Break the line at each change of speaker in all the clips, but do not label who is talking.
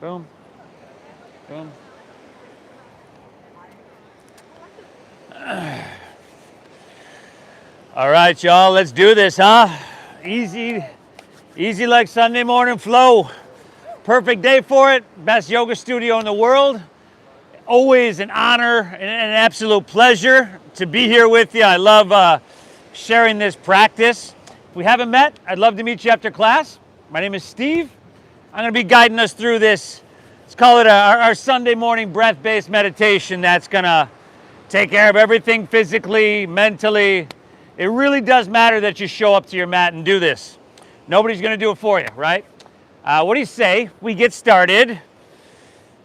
Boom. Boom. All right, y'all, let's do this, huh? Easy like Sunday morning flow. Perfect day for it. Best yoga studio in the world. Always an honor and an absolute pleasure to be here with you. I love sharing this practice. If we haven't met, I'd love to meet you after class. My name is Steve. I'm going to be guiding us through this. Let's call it our Sunday morning breath-based meditation that's going to take care of everything physically, mentally. It really does matter that you show up to your mat and do this. Nobody's going to do it for you, right? What do you say? We get started.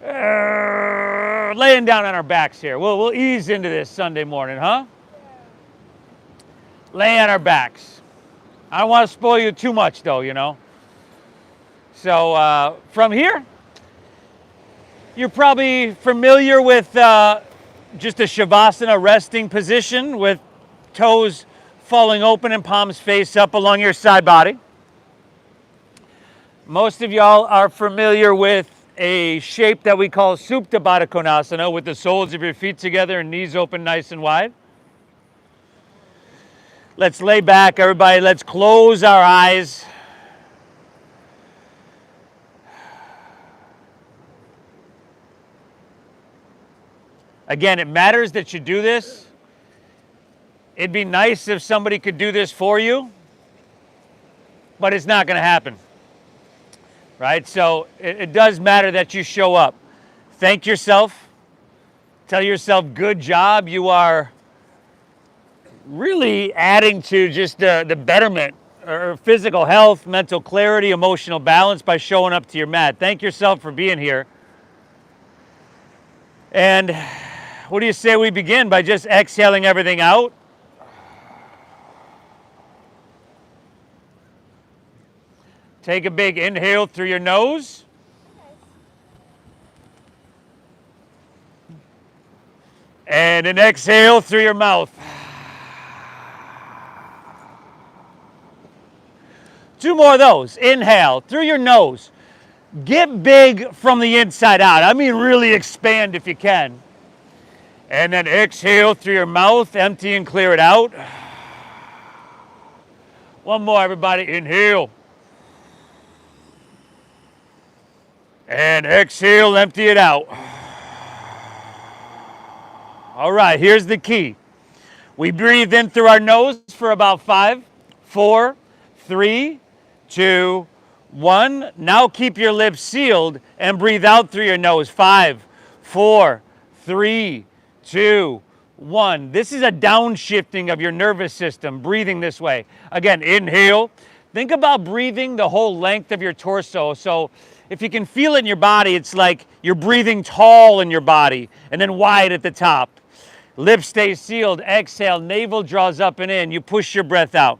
Laying down on our backs here. We'll ease into this Sunday morning, huh? Lay on our backs. I don't want to spoil you too much, though, you know. So from here, you're probably familiar with just a shavasana resting position with toes falling open and palms face up along your side body. Most of y'all are familiar with a shape that we call Supta Baddha Konasana with the soles of your feet together and knees open nice and wide. Let's lay back, everybody. Let's close our eyes. Again, it matters that you do this. It'd be nice if somebody could do this for you, but it's not going to happen, right? So it does matter that you show up. Thank yourself. Tell yourself, good job. You are really adding to just the betterment or physical health, mental clarity, emotional balance by showing up to your mat. Thank yourself for being here. And what do you say we begin by just exhaling everything out? Take a big inhale through your nose. And an exhale through your mouth. 2 more of those. Inhale through your nose. Get big from the inside out. I mean, really expand if you can. And then exhale through your mouth. Empty and clear it out. 1 more, everybody. Inhale. And exhale, empty it out. All right, here's the key. We breathe in through our nose for about 5, 4, 3, 2, 1. Now keep your lips sealed and breathe out through your nose. 5, 4, 3, 2, 1. This is a downshifting of your nervous system, breathing this way. Again, inhale. Think about breathing the whole length of your torso. So if you can feel it in your body, it's like you're breathing tall in your body and then wide at the top. Lips stay sealed. Exhale. Navel draws up and in. You push your breath out.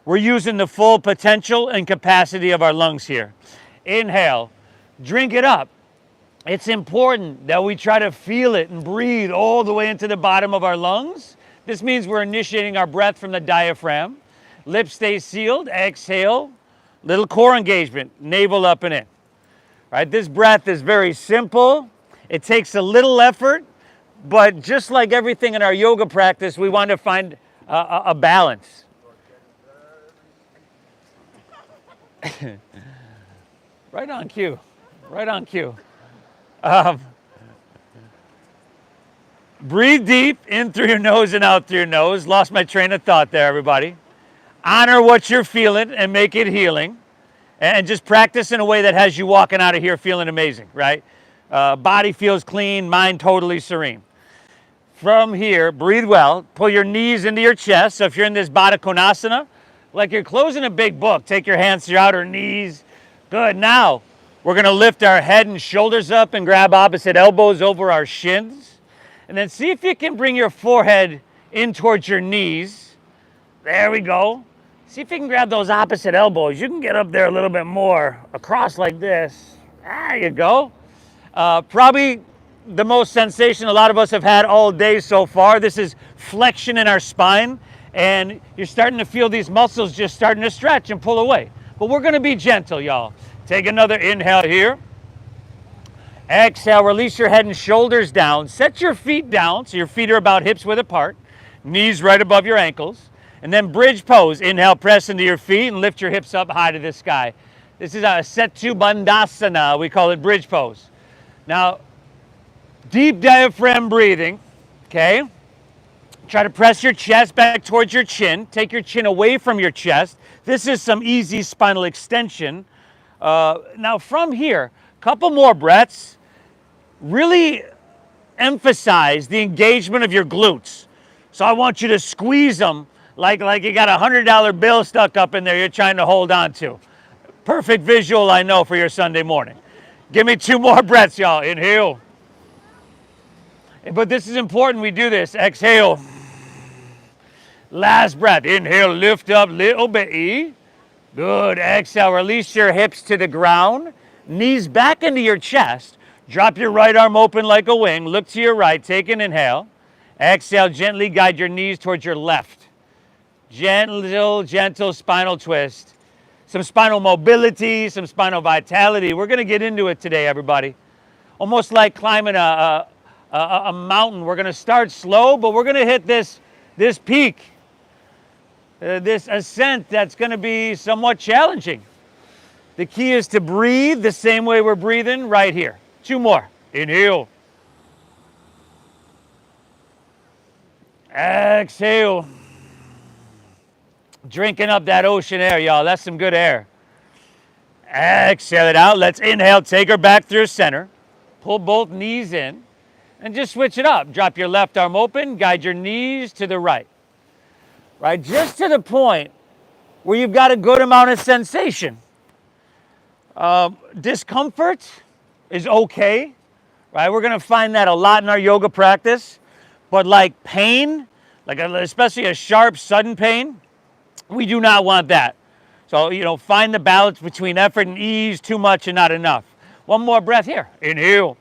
We're using the full potential and capacity of our lungs here. Inhale. Drink it up. It's important that we try to feel it and breathe all the way into the bottom of our lungs. This means we're initiating our breath from the diaphragm. Lips stay sealed. Exhale. Little core engagement. Navel up and in. Right, this breath is very simple. It takes a little effort, but just like everything in our yoga practice, we want to find a balance. Right on cue. Right on cue. Breathe deep in through your nose and out through your nose. Lost my train of thought there, everybody. Honor what you're feeling and make it healing. And just practice in a way that has you walking out of here feeling amazing, right? Body feels clean, mind totally serene. From here, breathe well. Pull your knees into your chest. So if you're in this Baddha Konasana, like you're closing a big book, take your hands to your outer knees. Good. Now, we're going to lift our head and shoulders up and grab opposite elbows over our shins. And then see if you can bring your forehead in towards your knees. There we go. See if you can grab those opposite elbows. You can get up there a little bit more, across like this. There you go. Probably the most sensation a lot of us have had all day so far. This is flexion in our spine, and you're starting to feel these muscles just starting to stretch and pull away. But we're going to be gentle, y'all. Take another inhale here. Exhale, release your head and shoulders down. Set your feet down so your feet are about hips width apart. Knees right above your ankles. And then bridge pose. Inhale, press into your feet and lift your hips up high to the sky. This is a Setu Bandhasana. We call it bridge pose. Now, deep diaphragm breathing, okay? Try to press your chest back towards your chin. Take your chin away from your chest. This is some easy spinal extension. Now from here, couple more breaths. Really emphasize the engagement of your glutes. So I want you to squeeze them like you got a $100 bill stuck up in there you're trying to hold on to. Perfect visual, I know, for your Sunday morning. Give me 2 more breaths, y'all. Inhale. But this is important we do this. Exhale. Last breath. Inhale, lift up little bit. Good. Exhale, release your hips to the ground. Knees back into your chest. Drop your right arm open like a wing. Look to your right. Take an inhale. Exhale, gently guide your knees towards your left. Gentle spinal twist. Some spinal mobility, some spinal vitality. We're going to get into it today, everybody. Almost like climbing a mountain. We're going to start slow, but we're going to hit this peak, this ascent that's going to be somewhat challenging. The key is to breathe the same way we're breathing right here. 2 more. Inhale. Exhale. Drinking up that ocean air, y'all. That's some good air. Exhale it out. Let's inhale. Take her back through center. Pull both knees in. And just switch it up. Drop your left arm open. Guide your knees to the right. Right? Just to the point where you've got a good amount of sensation. Discomfort is okay. Right? We're going to find that a lot in our yoga practice. But like pain, especially a sharp, sudden pain, we do not want that. So, find the balance between effort and ease, too much and not enough. 1 more breath here. Inhale.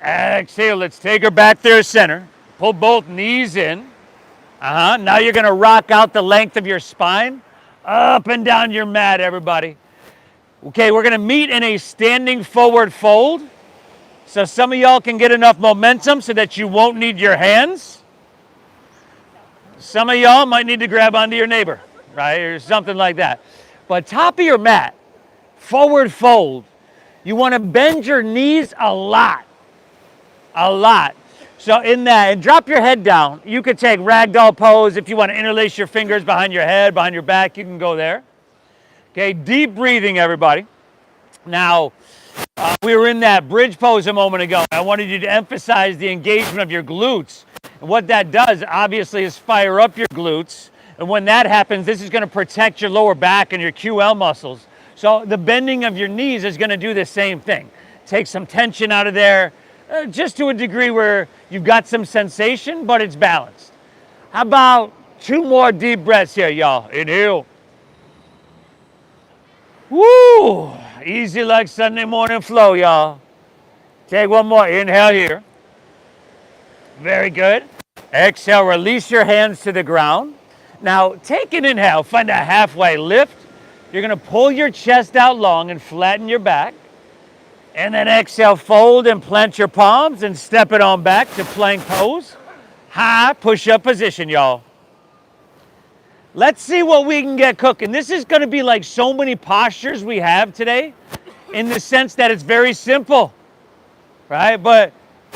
Exhale. Let's take her back there center. Pull both knees in. Now you're going to rock out the length of your spine. Up and down your mat, everybody. Okay, we're going to meet in a standing forward fold. So some of y'all can get enough momentum so that you won't need your hands. Some of y'all might need to grab onto your neighbor, right? Or something like that. But top of your mat, forward fold. You want to bend your knees a lot. A lot. So in that, and drop your head down. You could take ragdoll pose. If you want to interlace your fingers behind your head, behind your back, you can go there. Okay, deep breathing, everybody. Now, we were in that bridge pose a moment ago. I wanted you to emphasize the engagement of your glutes. And what that does, obviously, is fire up your glutes. And when that happens, this is going to protect your lower back and your QL muscles. So the bending of your knees is going to do the same thing. Take some tension out of there, just to a degree where you've got some sensation, but it's balanced. How about 2 more deep breaths here, y'all? Inhale. Woo! Easy like Sunday morning flow, y'all. Take 1 more. Inhale here. Very good. Exhale, release your hands to the ground. Now, take an inhale. Find a halfway lift. You're going to pull your chest out long and flatten your back. And then exhale, fold and plant your palms and step it on back to plank pose. High push-up position, y'all. Let's see what we can get cooking. This is going to be like so many postures we have today in the sense that it's very simple, right? But,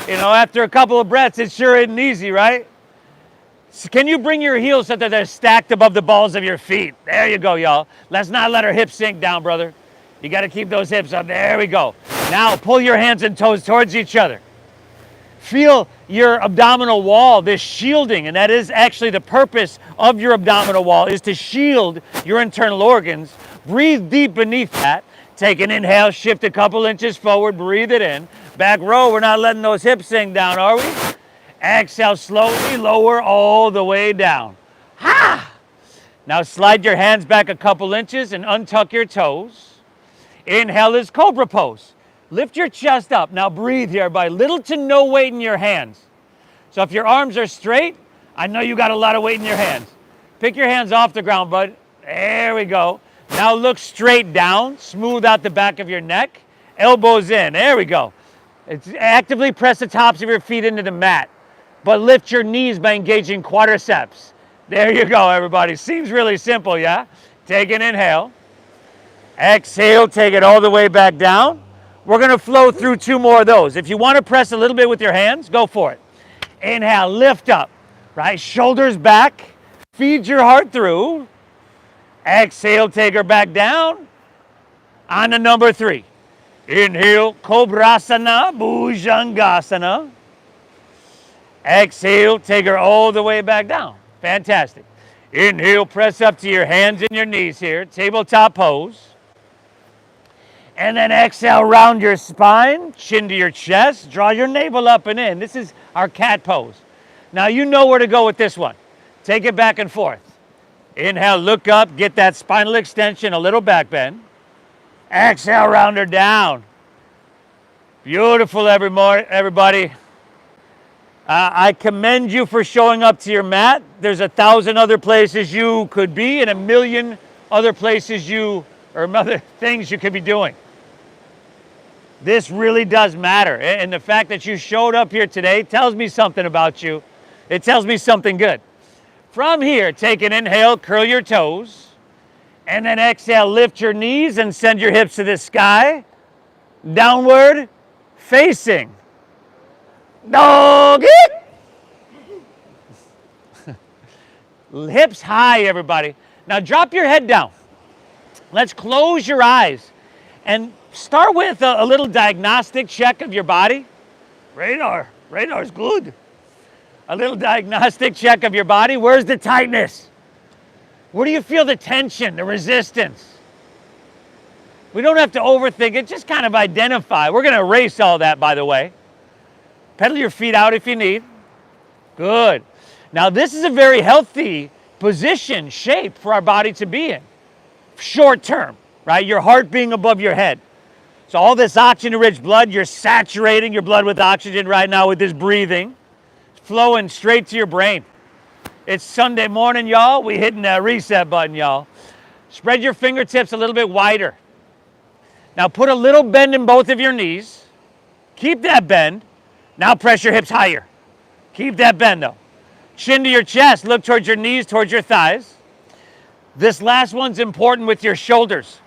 after a couple of breaths, it sure isn't easy, right? So can you bring your heels so that they're stacked above the balls of your feet? There you go, y'all. Let's not let our hips sink down, brother. You got to keep those hips up. There we go. Now pull your hands and toes towards each other. Feel your abdominal wall, this shielding, and that is actually the purpose of your abdominal wall, is to shield your internal organs. Breathe deep beneath that. Take an inhale, shift a couple inches forward, breathe it in. Back row, we're not letting those hips sink down, are we? Exhale, slowly lower all the way down. Ha! Now slide your hands back a couple inches and untuck your toes. Inhale is cobra pose. Lift your chest up. Now breathe here, everybody. Little to no weight in your hands. So if your arms are straight, I know you got a lot of weight in your hands. Pick your hands off the ground, bud. There we go. Now look straight down, smooth out the back of your neck, elbows in. There we go. Actively press the tops of your feet into the mat, but lift your knees by engaging quadriceps. There you go, everybody. Seems really simple, yeah? Take an inhale. Exhale, take it all the way back down. We're gonna flow through 2 more of those. If you wanna press a little bit with your hands, go for it. Inhale, lift up, right? Shoulders back, feed your heart through. Exhale, take her back down. On to number 3. Inhale, Cobrasana, Bhujangasana. Exhale, take her all the way back down. Fantastic. Inhale, press up to your hands and your knees here, tabletop pose. And then exhale, round your spine, chin to your chest, draw your navel up and in. This is our cat pose. Now you know where to go with this one. Take it back and forth. Inhale, look up, get that spinal extension, a little back bend. Exhale, round her down. Beautiful, everybody. I commend you for showing up to your mat. There's 1,000 other places you could be and 1,000,000 other places other things you could be doing. This really does matter. And the fact that you showed up here today tells me something about you. It tells me something good. From here, take an inhale, curl your toes. And then exhale, lift your knees and send your hips to the sky. Downward facing. Doggy. Hips high, everybody. Now drop your head down. Let's close your eyes and start with a little diagnostic check of your body. Radar's good. A little diagnostic check of your body. Where's the tightness? Where do you feel the tension, the resistance? We don't have to overthink it, just kind of identify. We're going to erase all that, by the way. Pedal your feet out if you need. Good. Now, this is a very healthy position, shape for our body to be in. Short term, right? Your heart being above your head. So all this oxygen-rich blood, you're saturating your blood with oxygen right now with this breathing. It's flowing straight to your brain. It's Sunday morning, y'all. We hitting that reset button, y'all. Spread your fingertips a little bit wider. Now put a little bend in both of your knees. Keep that bend. Now press your hips higher. Keep that bend though. Chin to your chest. Look towards your knees, towards your thighs. This last one's important with your shoulders.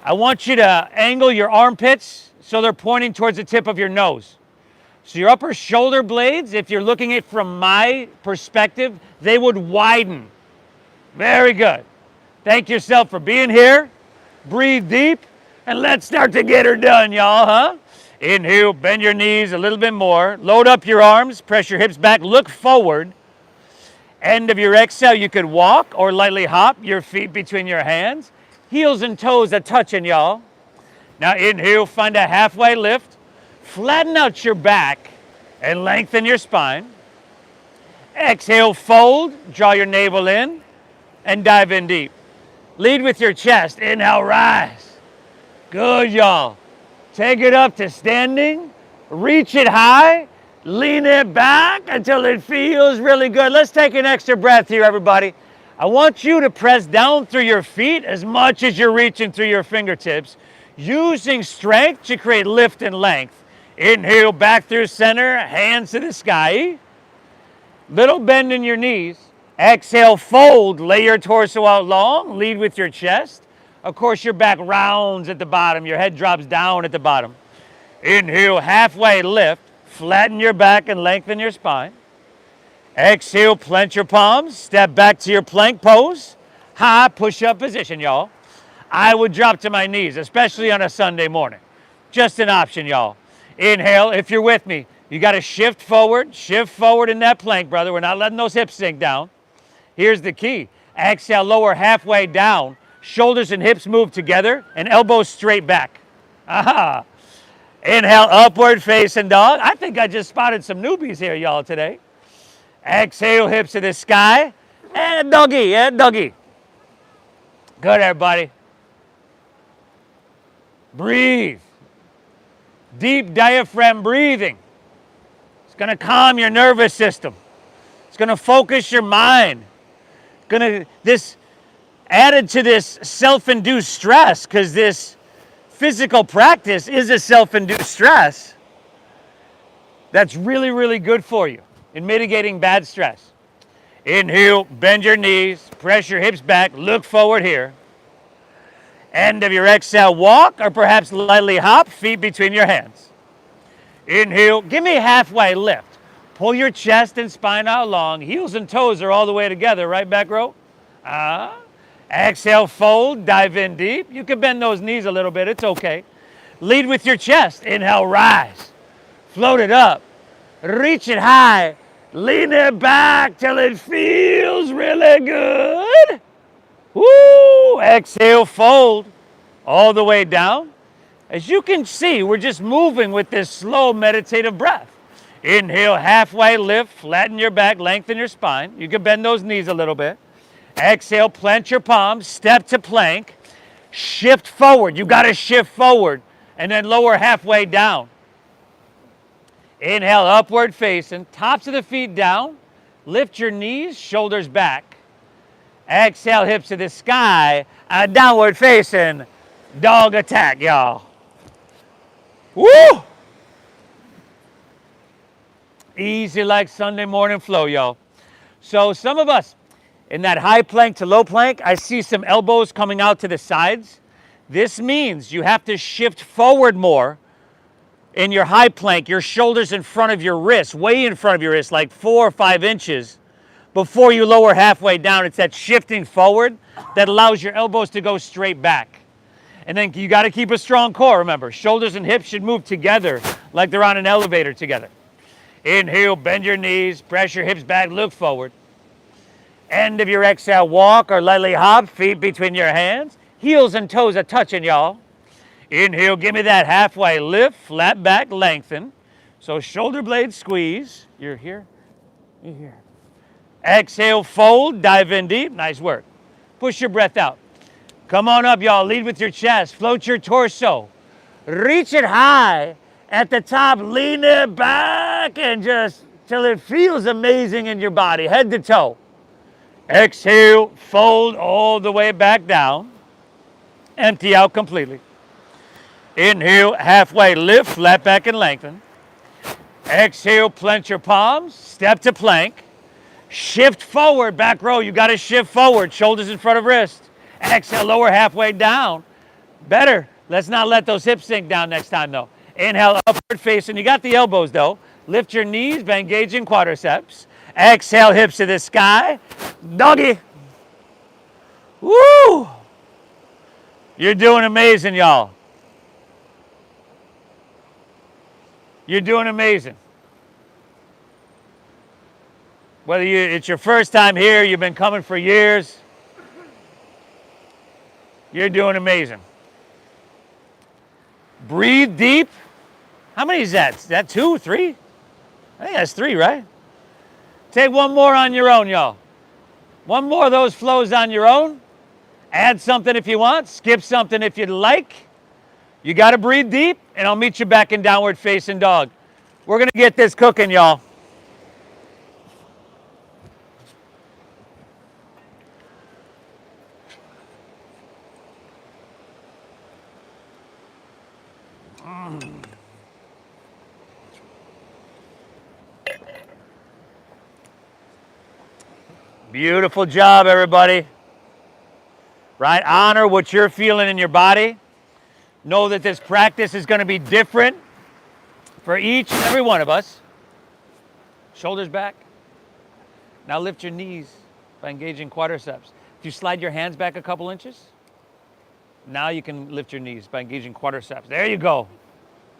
I want you to angle your armpits so they're pointing towards the tip of your nose. So your upper shoulder blades, if you're looking at it from my perspective, they would widen. Very good. Thank yourself for being here. Breathe deep, and let's start to get her done, y'all, huh? Inhale, bend your knees a little bit more. Load up your arms, press your hips back, look forward. End of your exhale, you could walk or lightly hop your feet between your hands. Heels and toes are touching, y'all. Now inhale, find a halfway lift. Flatten out your back and lengthen your spine. Exhale, fold, draw your navel in, and dive in deep. Lead with your chest. Inhale, rise. Good, y'all. Take it up to standing. Reach it high. Lean it back until it feels really good. Let's take an extra breath here, everybody. I want you to press down through your feet as much as you're reaching through your fingertips, using strength to create lift and length. Inhale, back through center, hands to the sky. Little bend in your knees. Exhale, fold, lay your torso out long, lead with your chest. Of course, your back rounds at the bottom, your head drops down at the bottom. Inhale, halfway lift, flatten your back and lengthen your spine. Exhale, plant your palms, step back to your plank pose. High push-up position, y'all. I would drop to my knees, especially on a Sunday morning. Just an option, y'all. Inhale, if you're with me, you got to shift forward in that plank, brother. We're not letting those hips sink down. Here's the key. Exhale, lower halfway down. Shoulders and hips move together and elbows straight back. Aha. Inhale, upward facing dog. I think I just spotted some newbies here, y'all, today. Exhale, hips to the sky. And doggy, doggy. Good, everybody. Breathe. Deep diaphragm breathing. It's going to calm your nervous system. It's going to focus your mind. This added to this self-induced stress, because this physical practice is a self-induced stress, that's really, really good for you in mitigating bad stress. Inhale, bend your knees, press your hips back, look forward here. End of your exhale, walk or perhaps lightly hop, feet between your hands. Inhale, give me halfway lift. Pull your chest and spine out long. Heels and toes are all the way together, right, back row? Exhale, fold, dive in deep. You can bend those knees a little bit, it's okay. Lead with your chest. Inhale, rise. Float it up. Reach it high. Lean it back till it feels really good. Woo! Exhale, fold all the way down. As you can see, we're just moving with this slow meditative breath. Inhale, halfway lift, flatten your back, lengthen your spine. You can bend those knees a little bit. Exhale, plant your palms, step to plank. Shift forward. You got to shift forward and then lower halfway down. Inhale, upward facing, tops of the feet down. Lift your knees, shoulders back. Exhale, hips to the sky, downward facing, dog attack, y'all. Woo! Easy like Sunday morning flow, y'all. So some of us, in that high plank to low plank, I see some elbows coming out to the sides. This means you have to shift forward more in your high plank, your shoulders in front of your wrist, way in front of your wrist, like 4 or 5 inches before you lower halfway down. It's that shifting forward that allows your elbows to go straight back. And then you got to keep a strong core, remember. Shoulders and hips should move together like they're on an elevator together. Inhale, bend your knees, press your hips back, look forward. End of your exhale, walk or lightly hop, feet between your hands. Heels and toes are touching, y'all. Inhale, give me that halfway lift, flat back, lengthen. So shoulder blades squeeze. You're here, you're here. Exhale, fold, dive in deep. Nice work. Push your breath out. Come on up, y'all. Lead with your chest. Float your torso. Reach it high. At the top, lean it back and just till it feels amazing in your body, head to toe. Exhale, fold all the way back down. Empty out completely. Inhale, halfway lift, flat back and lengthen. Exhale, plant your palms, step to plank. Shift forward, back row. You got to shift forward, shoulders in front of wrist. Exhale, lower halfway down. Better. Let's not let those hips sink down next time, though. Inhale, upward facing. You got the elbows, though. Lift your knees by engaging quadriceps. Exhale, hips to the sky. Doggy. Woo! You're doing amazing, y'all. You're doing amazing. Whether it's your first time here, you've been coming for years, you're doing amazing. Breathe deep. How many is that? Is that 2, 3? I think that's 3, right? Take one more on your own, y'all. One more of those flows on your own. Add something if you want. Skip something if you'd like. You got to breathe deep, and I'll meet you back in downward facing dog. We're going to get this cooking, y'all. Beautiful job, everybody. Right? Honor what you're feeling in your body. Know that this practice is going to be different for each and every one of us. Shoulders back. Now lift your knees by engaging quadriceps. If you slide your hands back a couple inches, now you can lift your knees by engaging quadriceps. There you go.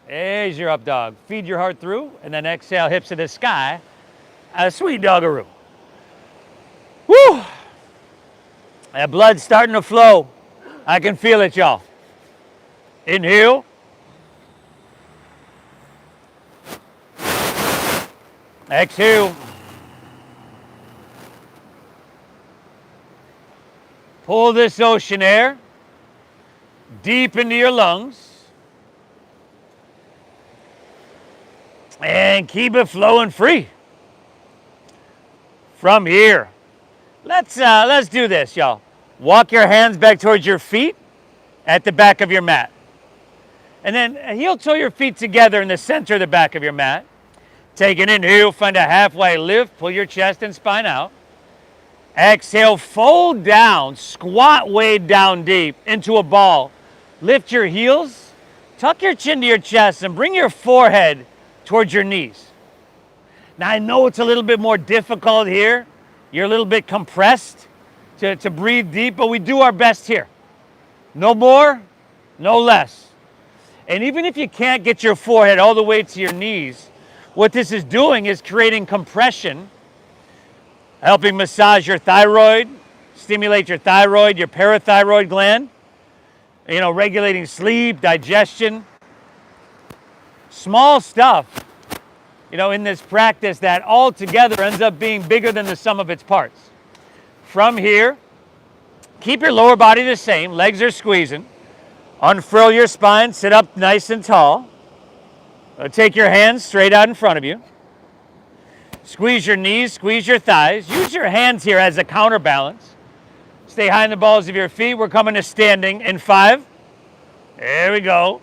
There's your up dog. Feed your heart through, and then exhale, hips to the sky. A sweet doggaroo. Woo! That blood's starting to flow. I can feel it, y'all. Inhale. Exhale. Pull this ocean air deep into your lungs. And keep it flowing free. From here. Let's do this, y'all. Walk your hands back towards your feet at the back of your mat. And then heel toe your feet together in the center of the back of your mat. Take an inhale, find a halfway lift, pull your chest and spine out. Exhale, fold down, squat way down deep into a ball. Lift your heels, tuck your chin to your chest, and bring your forehead towards your knees. Now I know it's a little bit more difficult here. You're a little bit compressed to breathe deep, but we do our best here. No more, no less. And even if you can't get your forehead all the way to your knees, what this is doing is creating compression, helping massage your thyroid, stimulate your thyroid, your parathyroid gland, regulating sleep, digestion. Small stuff, in this practice that altogether ends up being bigger than the sum of its parts. From here, keep your lower body the same, legs are squeezing. Unfurl your spine, sit up nice and tall. Take your hands straight out in front of you. Squeeze your knees, squeeze your thighs. Use your hands here as a counterbalance. Stay high in the balls of your feet. We're coming to standing in 5. There we go.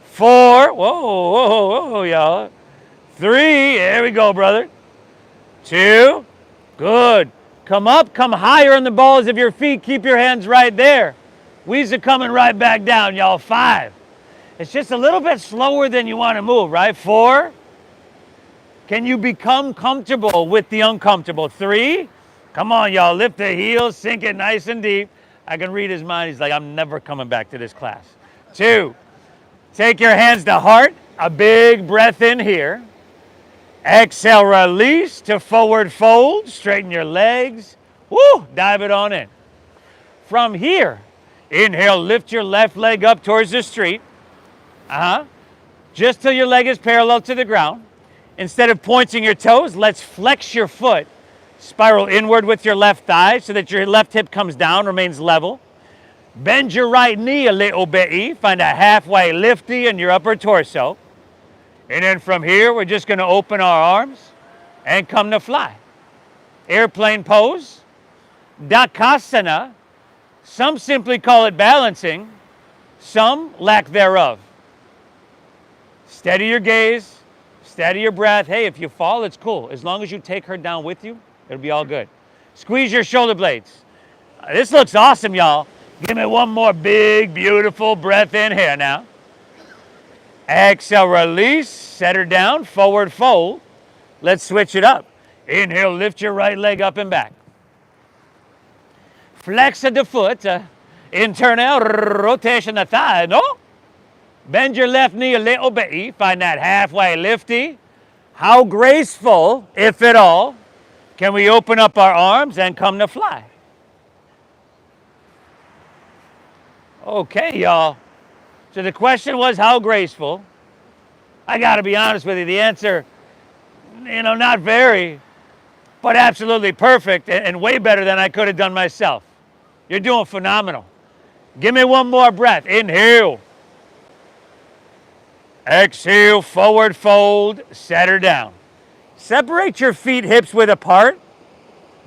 4. Whoa, y'all. 3. There we go, brother. 2. Good. Come up, come higher on the balls of your feet. Keep your hands right there. We's are coming right back down, y'all. 5. It's just a little bit slower than you want to move, right? 4. Can you become comfortable with the uncomfortable? 3. Come on, y'all. Lift the heels, sink it nice and deep. I can read his mind. He's like, I'm never coming back to this class. 2. Take your hands to heart. A big breath in here. Exhale, release to forward fold. Straighten your legs. Woo! Dive it on in. From here, inhale, lift your left leg up towards the street. Just till your leg is parallel to the ground. Instead of pointing your toes, let's flex your foot. Spiral inward with your left thigh so that your left hip comes down, remains level. Bend your right knee a little bit. Find a halfway lifty in your upper torso. And then from here, we're just going to open our arms and come to fly. Airplane pose. Dakasana. Some simply call it balancing. Some lack thereof. Steady your gaze. Steady your breath. Hey, if you fall, it's cool. As long as you take her down with you, it'll be all good. Squeeze your shoulder blades. This looks awesome, y'all. Give me one more big, beautiful breath in here now. Exhale, release. Set her down. Forward fold. Let's switch it up. Inhale, lift your right leg up and back. Flex of the foot. Internal rotation of the thigh. No? Bend your left knee a little bit. Find that halfway lifty. How graceful, if at all, can we open up our arms and come to fly? Okay, y'all. So the question was, how graceful? I got to be honest with you. The answer, not very, but absolutely perfect and way better than I could have done myself. You're doing phenomenal. Give me one more breath. Inhale. Exhale, forward fold, set her down. Separate your feet hips width apart.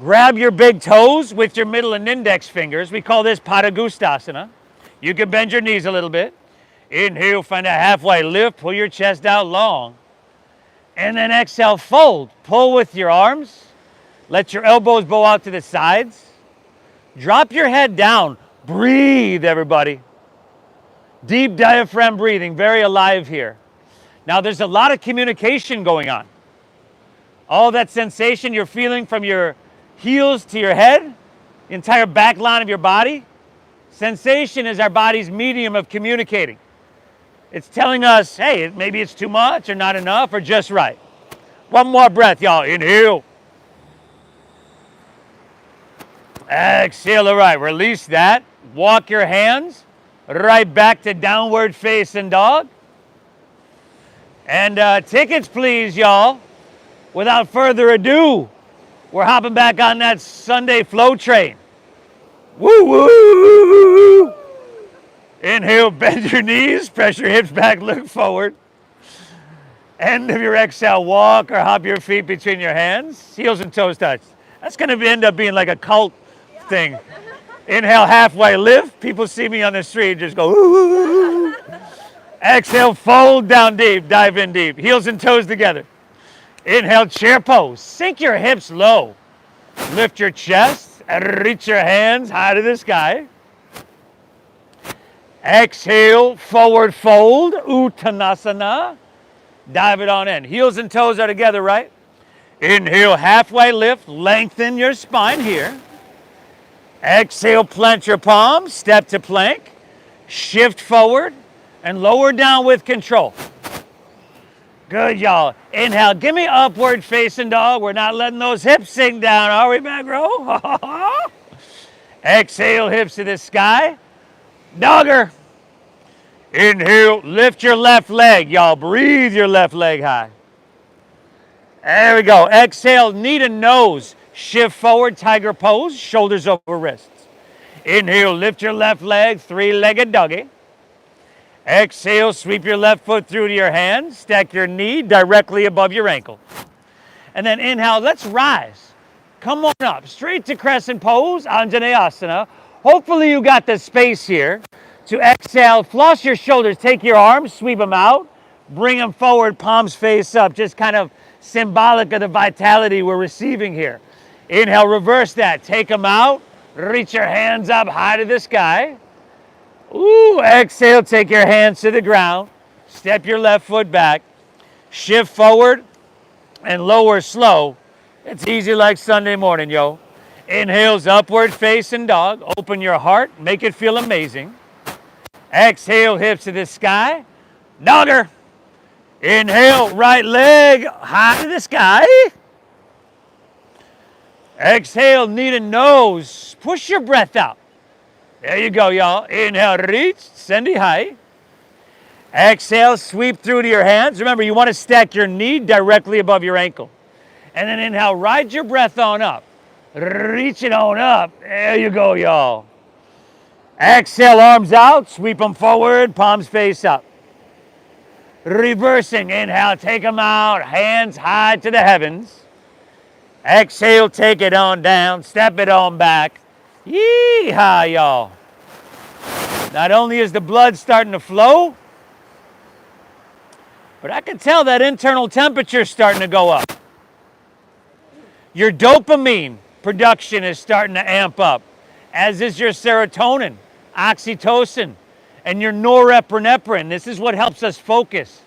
Grab your big toes with your middle and index fingers. We call this Padagustasana. You can bend your knees a little bit. Inhale, find a halfway lift, pull your chest out long. And then exhale, fold. Pull with your arms. Let your elbows bow out to the sides. Drop your head down. Breathe, everybody. Deep diaphragm breathing, very alive here. Now there's a lot of communication going on. All that sensation you're feeling from your heels to your head, the entire back line of your body. Sensation is our body's medium of communicating. It's telling us, hey, maybe it's too much or not enough or just right. One more breath, y'all. Inhale. Exhale, all right, release that. Walk your hands right back to downward facing dog. And tickets, please, y'all. Without further ado, we're hopping back on that Sunday flow train. Woo, woo. Inhale, bend your knees, press your hips back, look forward. End of your exhale, walk or hop your feet between your hands, heels and toes touch. That's going to end up being like a cult thing. Inhale, halfway lift. People see me on the street, just go, ooh. Exhale, fold down deep, dive in deep. Heels and toes together. Inhale, chair pose. Sink your hips low. Lift your chest and reach your hands high to the sky. Exhale, forward fold, Uttanasana. Dive it on in. Heels and toes are together, right? Inhale, halfway lift. Lengthen your spine here. Exhale, plant your palms, step to plank. Shift forward and lower down with control. Good, y'all. Inhale, give me upward facing dog. We're not letting those hips sink down, are we, back row? Exhale, hips to the sky. Dogger. Inhale, lift your left leg, y'all. Breathe your left leg high. There we go. Exhale, knee to nose. Shift forward, tiger pose, shoulders over wrists. Inhale, lift your left leg, three-legged doggy. Exhale, sweep your left foot through to your hand. Stack your knee directly above your ankle. And then inhale, let's rise. Come on up, straight to crescent pose, Anjaneyasana. Hopefully you got the space here to exhale, floss your shoulders, take your arms, sweep them out, bring them forward, palms face up, just kind of symbolic of the vitality we're receiving here. Inhale, reverse that, take them out, reach your hands up high to the sky. Ooh, exhale, take your hands to the ground, step your left foot back, shift forward and lower slow. It's easy like Sunday morning, yo. Inhales, upward facing dog, open your heart, make it feel amazing. Exhale, hips to the sky, dogger. Inhale, right leg high to the sky. Exhale, knee to nose. Push your breath out. There you go, y'all. Inhale, reach, send it high. Exhale, sweep through to your hands. Remember, you want to stack your knee directly above your ankle. And then inhale, ride your breath on up. Reach it on up. There you go, y'all. Exhale, arms out, sweep them forward, palms face up. Reversing, inhale, take them out, hands high to the heavens. Exhale, take it on down, step it on back. Yee-haw, y'all. Not only is the blood starting to flow, but I can tell that internal temperature is starting to go up. Your dopamine production is starting to amp up, as is your serotonin, oxytocin, and your norepinephrine. This is what helps us focus.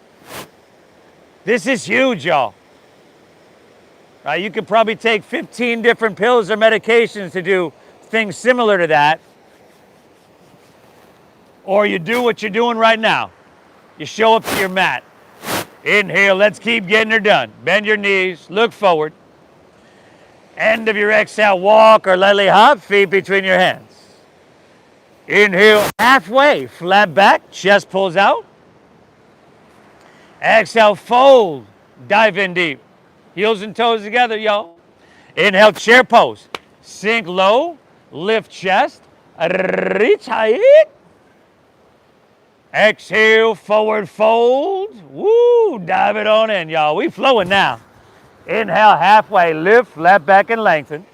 This is huge, y'all. Right? You could probably take 15 different pills or medications to do things similar to that. Or you do what you're doing right now. You show up to your mat. Inhale, let's keep getting her done. Bend your knees, look forward. End of your exhale, walk or lightly hop, feet between your hands. Inhale, halfway, flat back, chest pulls out. Exhale, fold, dive in deep. Heels and toes together, y'all. Inhale, chair pose. Sink low, lift chest, reach high. Exhale, forward fold. Woo, dive it on in, y'all. We flowing now. Inhale, halfway, lift, flat back and lengthen.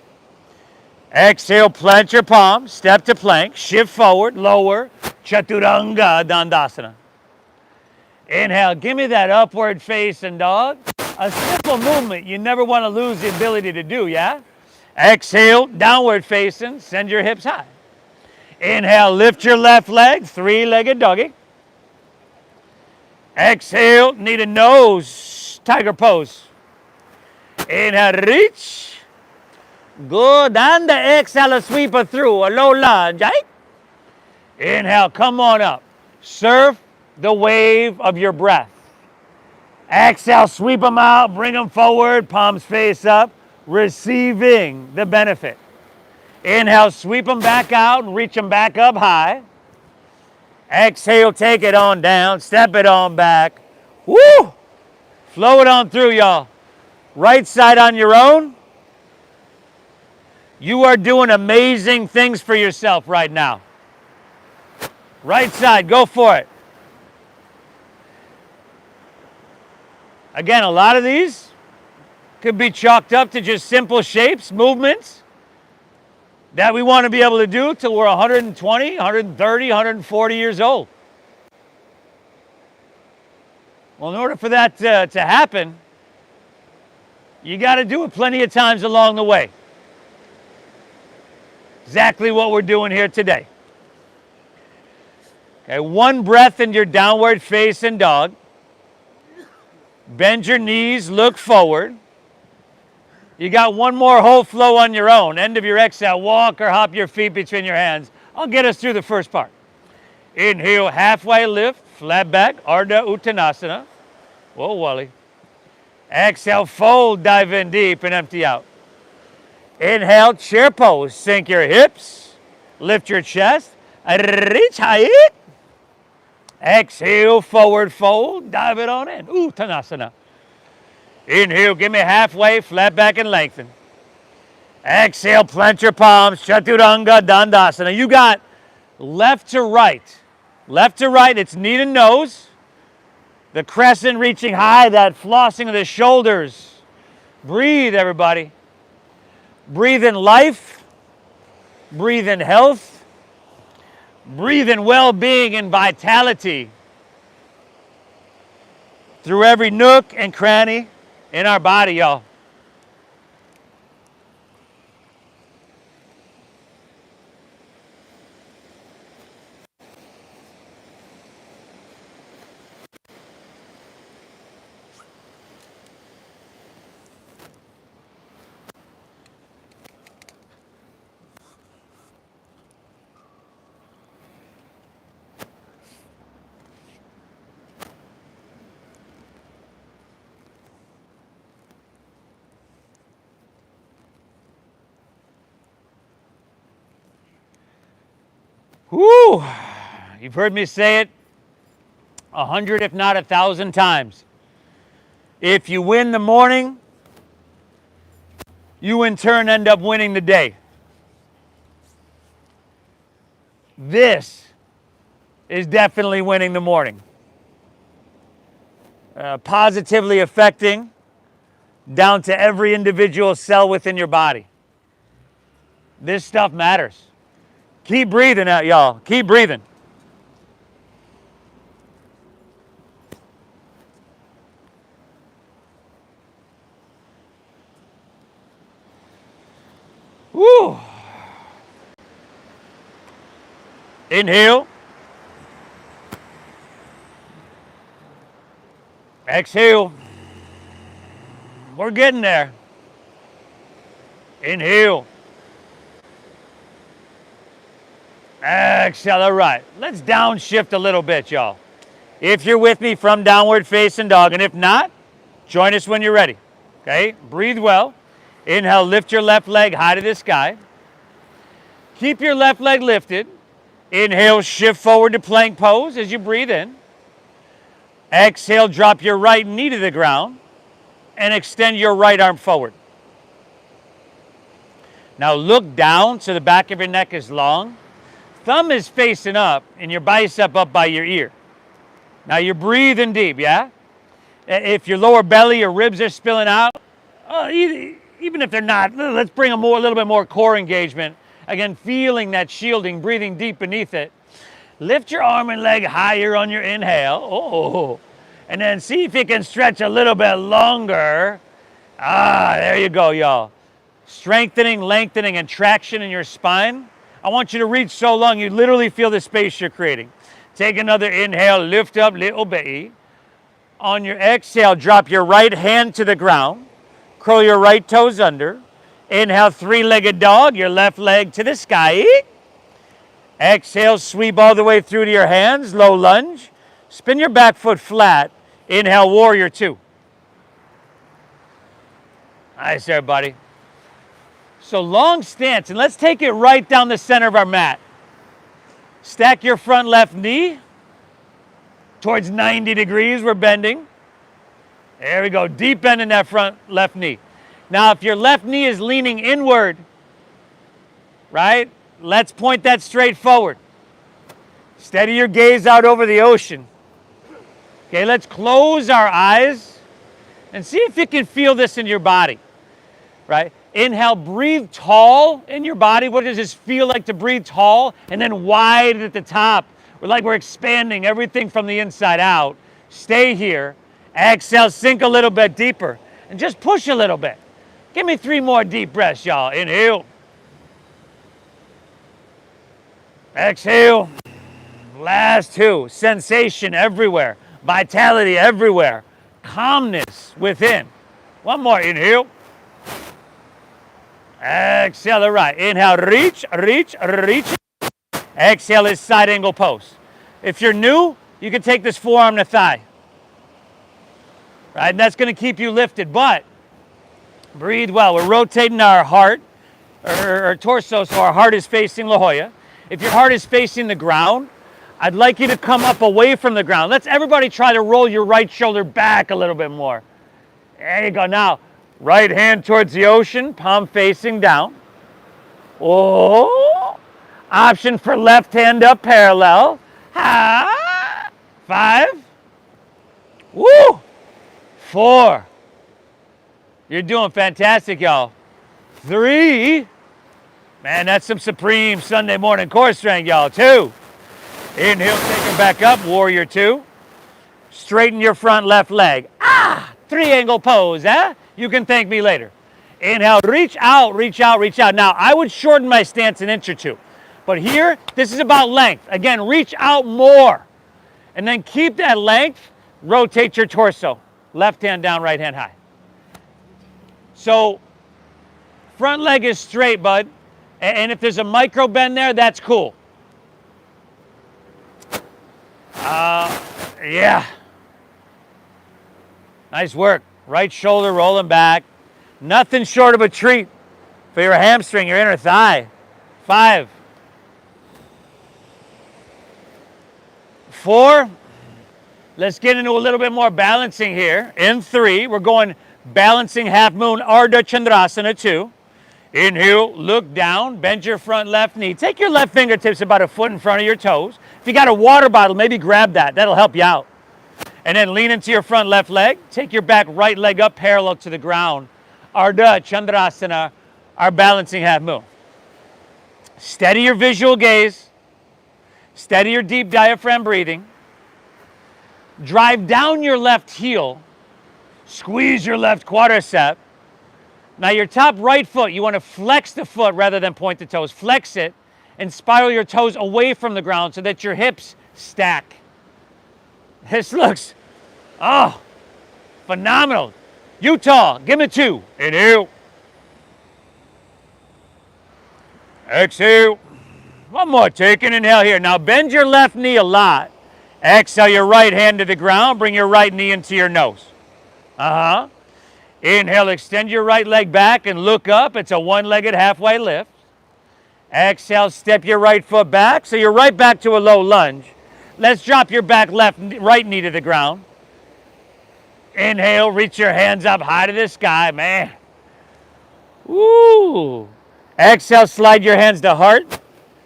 Exhale, plant your palms, step to plank, shift forward, lower, Chaturanga Dandasana. Inhale, give me that upward facing dog. A simple movement you never want to lose the ability to do, yeah? Exhale, downward facing, send your hips high. Inhale, lift your left leg, three-legged doggy. Exhale, knee to nose, tiger pose. Inhale, reach. Good, and the exhale, sweep her through, a low lunge, right? Inhale, come on up. Surf the wave of your breath. Exhale, sweep them out, bring them forward, palms face up, receiving the benefit. Inhale, sweep them back out and reach them back up high. Exhale, take it on down, step it on back. Woo! Flow it on through, y'all. Right side on your own. You are doing amazing things for yourself right now. Right side, go for it. Again, a lot of these could be chalked up to just simple shapes, movements. that we want to be able to do till we're 120, 130, 140 years old. Well, in order for that to happen, you got to do it plenty of times along the way. Exactly what we're doing here today. Okay, one breath in your downward facing dog. Bend your knees, look forward. You got one more whole flow on your own. End of your exhale, walk or hop your feet between your hands. I'll get us through the first part. Inhale, halfway lift, flat back, Ardha Uttanasana. Whoa, Wally. Exhale, fold, dive in deep and empty out. Inhale, chair pose. Sink your hips, lift your chest, reach high. Exhale, forward fold, dive it on in. Uttanasana. Inhale, give me halfway, flat back and lengthen. Exhale, plant your palms, Chaturanga Dandasana. You got left to right. Left to right, it's knee to nose. The crescent reaching high, that flossing of the shoulders. Breathe, everybody. Breathe in life. Breathe in health. Breathe in well-being and vitality through every nook and cranny in our body, y'all. Whoo! You've heard me say it 100, if not 1,000 times. If you win the morning, you in turn end up winning the day. This is definitely winning the morning. Positively affecting down to every individual cell within your body. This stuff matters. Keep breathing out, y'all. Keep breathing. Woo! Inhale. Exhale. We're getting there. Inhale. Exhale. All right. Let's downshift a little bit, y'all. If you're with me from downward facing dog, and if not, join us when you're ready. Okay? Breathe well. Inhale, lift your left leg high to the sky. Keep your left leg lifted. Inhale, shift forward to plank pose as you breathe in. Exhale, drop your right knee to the ground and extend your right arm forward. Now look down so the back of your neck is long. Thumb is facing up and your bicep up by your ear. Now you're breathing deep, yeah? If your lower belly or ribs are spilling out, even if they're not, let's bring a little bit more core engagement. Again, feeling that shielding, breathing deep beneath it. Lift your arm and leg higher on your inhale. Oh, and then see if you can stretch a little bit longer. There you go, y'all. Strengthening, lengthening, and traction in your spine. I want you to reach so long you literally feel the space you're creating. Take another inhale, lift up, little baby. On your exhale, drop your right hand to the ground. Curl your right toes under. Inhale, three-legged dog, your left leg to the sky. Exhale, sweep all the way through to your hands, low lunge. Spin your back foot flat. Inhale, warrior two. Nice, everybody. So long stance, and let's take it right down the center of our mat. Stack your front left knee towards 90 degrees, we're bending. There we go, deep bend in that front left knee. Now, if your left knee is leaning inward, right, let's point that straight forward. Steady your gaze out over the ocean. Okay, let's close our eyes and see if you can feel this in your body, right? Inhale, breathe tall in your body. What does this feel like to breathe tall? And then wide at the top. We're expanding everything from the inside out. Stay here. Exhale, sink a little bit deeper. And just push a little bit. Give me 3 more deep breaths, y'all. Inhale. Exhale. Last 2. Sensation everywhere. Vitality everywhere. Calmness within. 1 more. Inhale. Exhale to right. Inhale, reach, reach, reach. Exhale is side angle pose. If you're new, you can take this forearm to thigh. Right, and that's going to keep you lifted, but breathe well. We're rotating our heart, or torso, so our heart is facing La Jolla. If your heart is facing the ground, I'd like you to come up away from the ground. Let's everybody try to roll your right shoulder back a little bit more. There you go. Now, right hand towards the ocean, palm facing down. Oh, option for left hand up parallel. 5. Woo! 4. You're doing fantastic, y'all. 3. Man, that's some supreme Sunday morning core strength, y'all. 2. Inhale, take her back up, warrior 2. Straighten your front left leg. 3 angle pose, huh? You can thank me later. Inhale, reach out, reach out, reach out. Now, I would shorten my stance an inch or 2. But here, this is about length. Again, reach out more. And then keep that length. Rotate your torso. Left hand down, right hand high. So, front leg is straight, bud. And if there's a micro bend there, that's cool. Yeah. Nice work. Right shoulder rolling back. Nothing short of a treat for your hamstring, your inner thigh. 5. 4. Let's get into a little bit more balancing here. In 3, we're going balancing half moon Ardha Chandrasana 2. Inhale, look down, bend your front left knee. Take your left fingertips about a foot in front of your toes. If you got a water bottle, maybe grab that. That'll help you out. And then lean into your front left leg. Take your back right leg up parallel to the ground. Ardha Chandrasana, our balancing half moon. Steady your visual gaze. Steady your deep diaphragm breathing. Drive down your left heel. Squeeze your left quadricep. Now your top right foot, you want to flex the foot rather than point the toes. Flex it and spiral your toes away from the ground so that your hips stack. This looks, phenomenal. Utah, give me 2. Inhale. Exhale. 1 more, take an inhale here. Now bend your left knee a lot. Exhale your right hand to the ground. Bring your right knee into your nose. Inhale, extend your right leg back and look up. It's a 1-legged halfway lift. Exhale, step your right foot back. So you're right back to a low lunge. Let's drop your right knee to the ground. Inhale, reach your hands up high to the sky, man. Woo! Exhale, slide your hands to heart.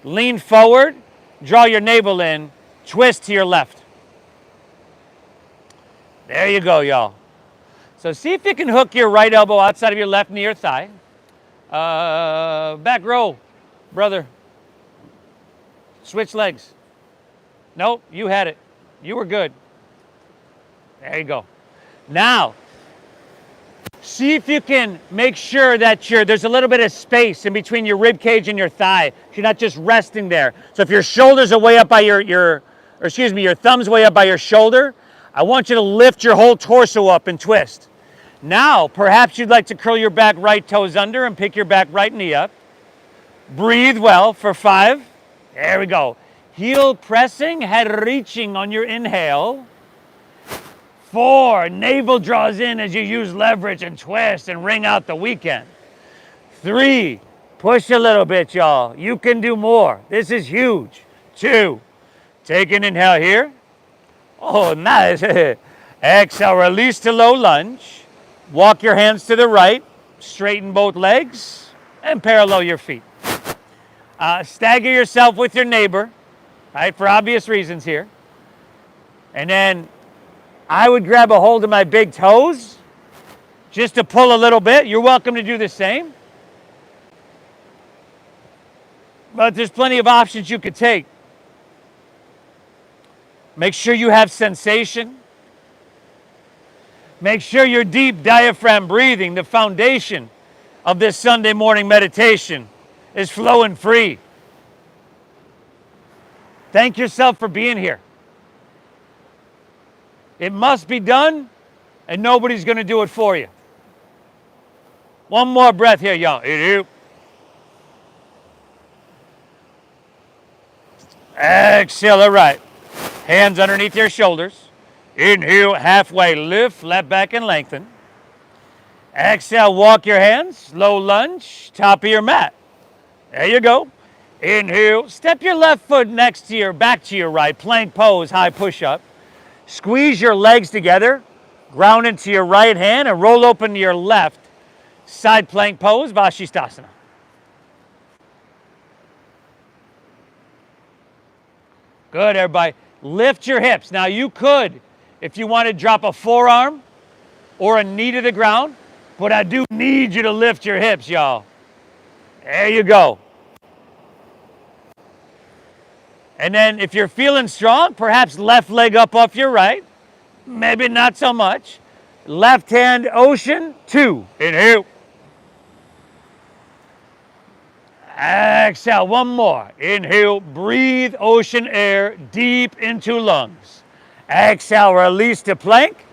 Lean forward, draw your navel in, twist to your left. There you go, y'all. So see if you can hook your right elbow outside of your left knee or thigh. Back row, brother. Switch legs. Nope, you had it. You were good. There you go. Now, see if you can make sure that there's a little bit of space in between your rib cage and your thigh. You're not just resting there. So if your shoulders are way up by your thumb's way up by your shoulder, I want you to lift your whole torso up and twist. Now, perhaps you'd like to curl your back right toes under and pick your back right knee up. Breathe well for 5. There we go. Heel pressing, head reaching on your inhale. 4, navel draws in as you use leverage and twist and wring out the weekend. 3, push a little bit, y'all. You can do more. This is huge. 2, take an inhale here. Oh, nice. Exhale, release to low lunge. Walk your hands to the right. Straighten both legs and parallel your feet. Stagger yourself with your neighbor, right, for obvious reasons here. And then I would grab a hold of my big toes just to pull a little bit. You're welcome to do the same. But there's plenty of options you could take. Make sure you have sensation. Make sure your deep diaphragm breathing, the foundation of this Sunday morning meditation, is flowing free. Thank yourself for being here. It must be done, and nobody's going to do it for you. One more breath here, y'all. Exhale, all right. Hands underneath your shoulders. Inhale, halfway lift, flat back and lengthen. Exhale, walk your hands, low lunge, top of your mat. There you go. Inhale, step your left foot next to your back to your right, plank pose, high push-up. Squeeze your legs together, ground into your right hand, and roll open to your left. Side plank pose, Vashisthasana. Good, everybody. Lift your hips. Now you could, if you want to drop a forearm or a knee to the ground, but I do need you to lift your hips, y'all. There you go. And then if you're feeling strong, perhaps left leg up off your right. Maybe not so much. Left hand ocean, 2. Inhale. Exhale, one more. Inhale, breathe ocean air deep into lungs. Exhale, release to plank.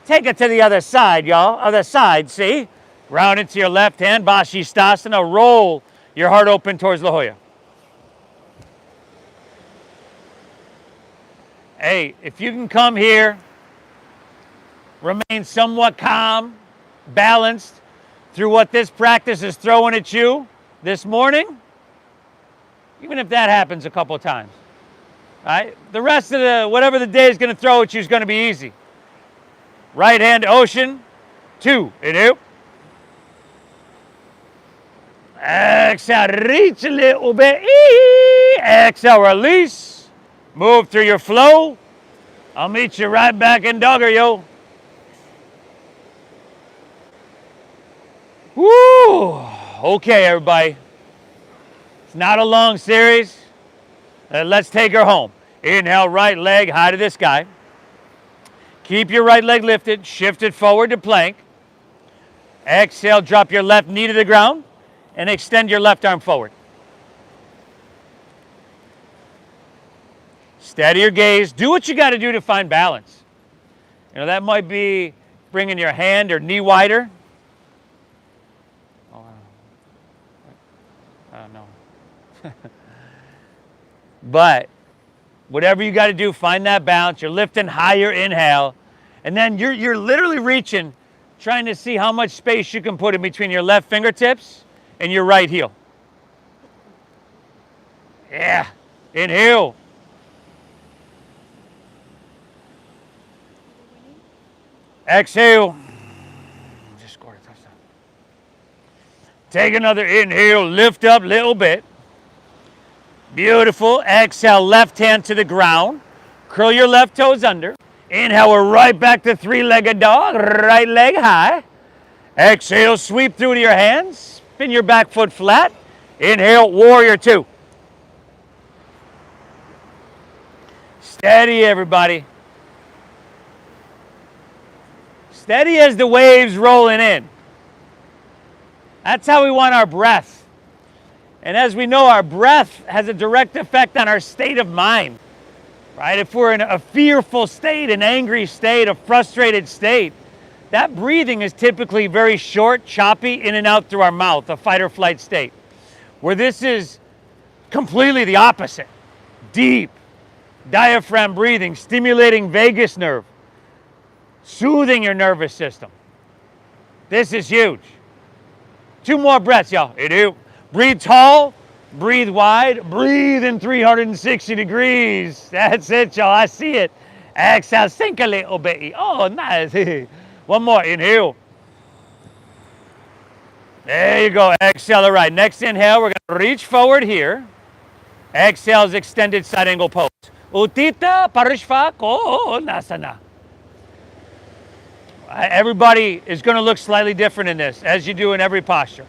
Take it to the other side, y'all. Other side, see? Ground into your left hand, Vashisthasana. Roll your heart open towards La Jolla. Hey, if you can come here, remain somewhat calm, balanced through what this practice is throwing at you this morning, even if that happens a couple of times, all right? The rest of the, whatever the day is going to throw at you is going to be easy. Right hand ocean, 2. Inhale. Exhale, reach a little bit. Exhale, release. Move through your flow. I'll meet you right back in dogger, yo. Woo! Okay, everybody. It's not a long series. Let's take her home. Inhale, right leg high to the sky. Keep your right leg lifted. Shift it forward to plank. Exhale, drop your left knee to the ground and extend your left arm forward. Steady your gaze. Do what you got to do to find balance. You know, that might be bringing your hand or knee wider. Oh, I don't know. But whatever you got to do, find that balance. You're lifting higher, inhale. And then you're literally reaching, trying to see how much space you can put in between your left fingertips and your right heel. Yeah. Inhale. Exhale. Just scored a touchdown. Take another inhale. Lift up a little bit. Beautiful. Exhale, left hand to the ground. Curl your left toes under. Inhale, we're right back to three-legged dog. Right leg high. Exhale, sweep through to your hands. Spin your back foot flat. Inhale, warrior 2. Steady, everybody. Steady as the waves rolling in. That's how we want our breath. And as we know, our breath has a direct effect on our state of mind, right? If we're in a fearful state, an angry state, a frustrated state, that breathing is typically very short, choppy, in and out through our mouth, a fight or flight state. Where this is completely the opposite. Deep, diaphragm breathing, stimulating vagus nerve, soothing your nervous system. This is huge. 2 more breaths, y'all. Inhale. Breathe tall, breathe wide, breathe in 360 degrees. That's it, y'all. I see it. Exhale, sink a little bit. Oh, nice. One more. Inhale. There you go. Exhale. All right. Next inhale, we're going to reach forward here. Exhale is extended side angle pose. Utthita Parishva Konasana. Everybody is going to look slightly different in this, as you do in every posture.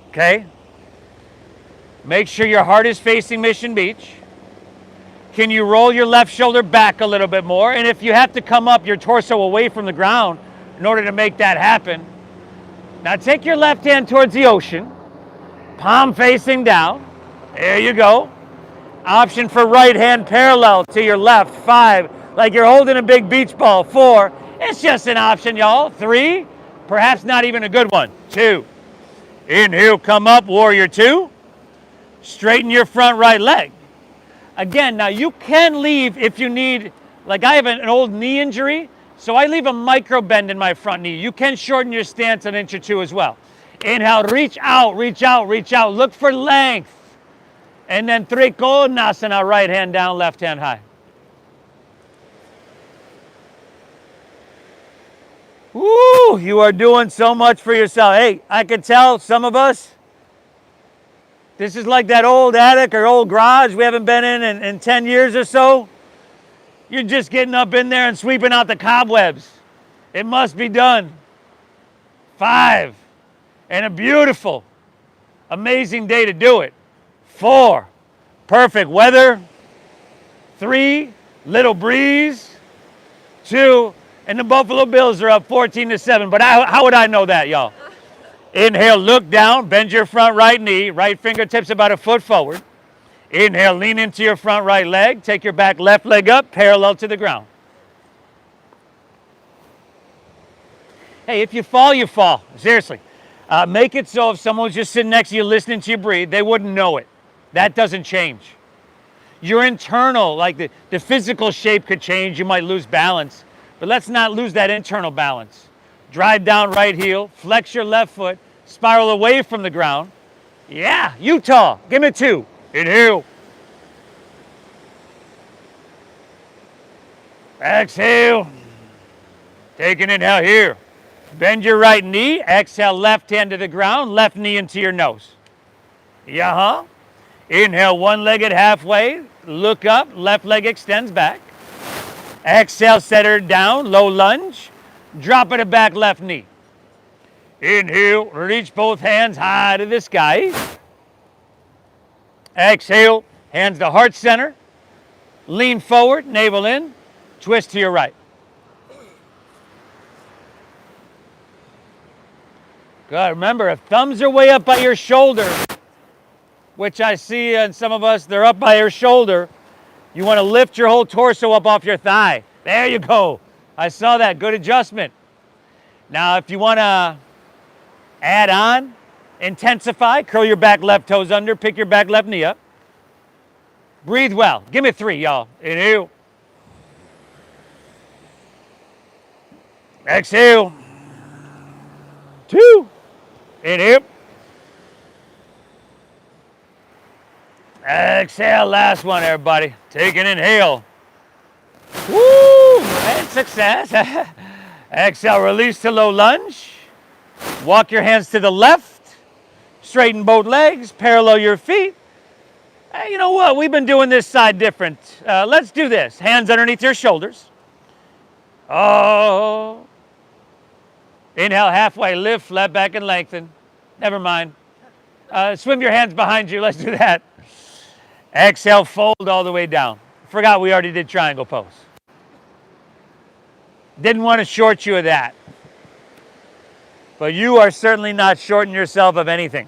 Okay? Make sure your heart is facing Mission Beach. Can you roll your left shoulder back a little bit more? And if you have to come up your torso away from the ground in order to make that happen, now take your left hand towards the ocean, palm facing down. There you go. Option for right hand parallel to your left. 5, like you're holding a big beach ball. 4, it's just an option, y'all. 3, perhaps not even a good one. 2, inhale, come up, warrior 2. Straighten your front right leg. Again, now you can leave if you need, like I have an old knee injury, so I leave a micro bend in my front knee. You can shorten your stance an inch or 2 as well. Inhale, reach out, reach out, reach out. Look for length. And then Trikonasana, right hand down, left hand high. Woo, you are doing so much for yourself. Hey, I can tell some of us, this is like that old attic or old garage we haven't been in 10 years or so. You're just getting up in there and sweeping out the cobwebs. It must be done. 5, and a beautiful, amazing day to do it. 4, perfect weather. 3, little breeze. 2, and the Buffalo Bills are up 14-7. But how would I know that, y'all? Inhale, look down, bend your front right knee, right fingertips about a foot forward. Inhale, lean into your front right leg. Take your back left leg up, parallel to the ground. Hey, if you fall, you fall. Seriously. Make it so if someone was just sitting next to you listening to you breathe, they wouldn't know it. That doesn't change. Your internal, like the physical shape could change. You might lose balance. But let's not lose that internal balance. Drive down right heel, flex your left foot, spiral away from the ground. Yeah, Utah, give me 2. Inhale. Exhale. Take an inhale here. Bend your right knee. Exhale, left hand to the ground, left knee into your nose. Yeah. Inhale, one-legged halfway. Look up, left leg extends back. Exhale, set her down, low lunge. Drop it back, left knee. Inhale, reach both hands high to the sky. Exhale, hands to heart center. Lean forward, navel in. Twist to your right. Good. Remember, if thumbs are way up by your shoulder, which I see in some of us, they're up by your shoulder, you want to lift your whole torso up off your thigh. There you go. I saw that. Good adjustment. Now, if you want to add on, intensify, curl your back left toes under, pick your back left knee up. Breathe well. Give me 3, y'all. Inhale. Exhale. 2. Inhale. Exhale. Last one, everybody. Take an inhale. Woo! And success. Exhale, release to low lunge. Walk your hands to the left. Straighten both legs. Parallel your feet. Hey, you know what? We've been doing this side different. Let's do this. Hands underneath your shoulders. Oh. Inhale, halfway lift, flat back and lengthen. Never mind. Swim your hands behind you. Let's do that. Exhale, fold all the way down. Forgot we already did triangle pose. Didn't want to short you of that. But you are certainly not shorting yourself of anything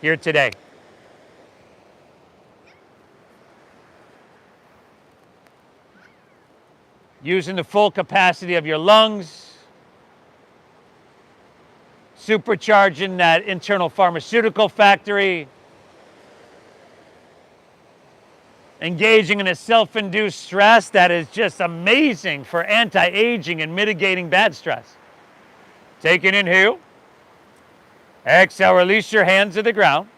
here today. Using the full capacity of your lungs. Supercharging that internal pharmaceutical factory. Engaging in a self-induced stress that is just amazing for anti-aging and mitigating bad stress. Take an inhale. Exhale, release your hands to the ground.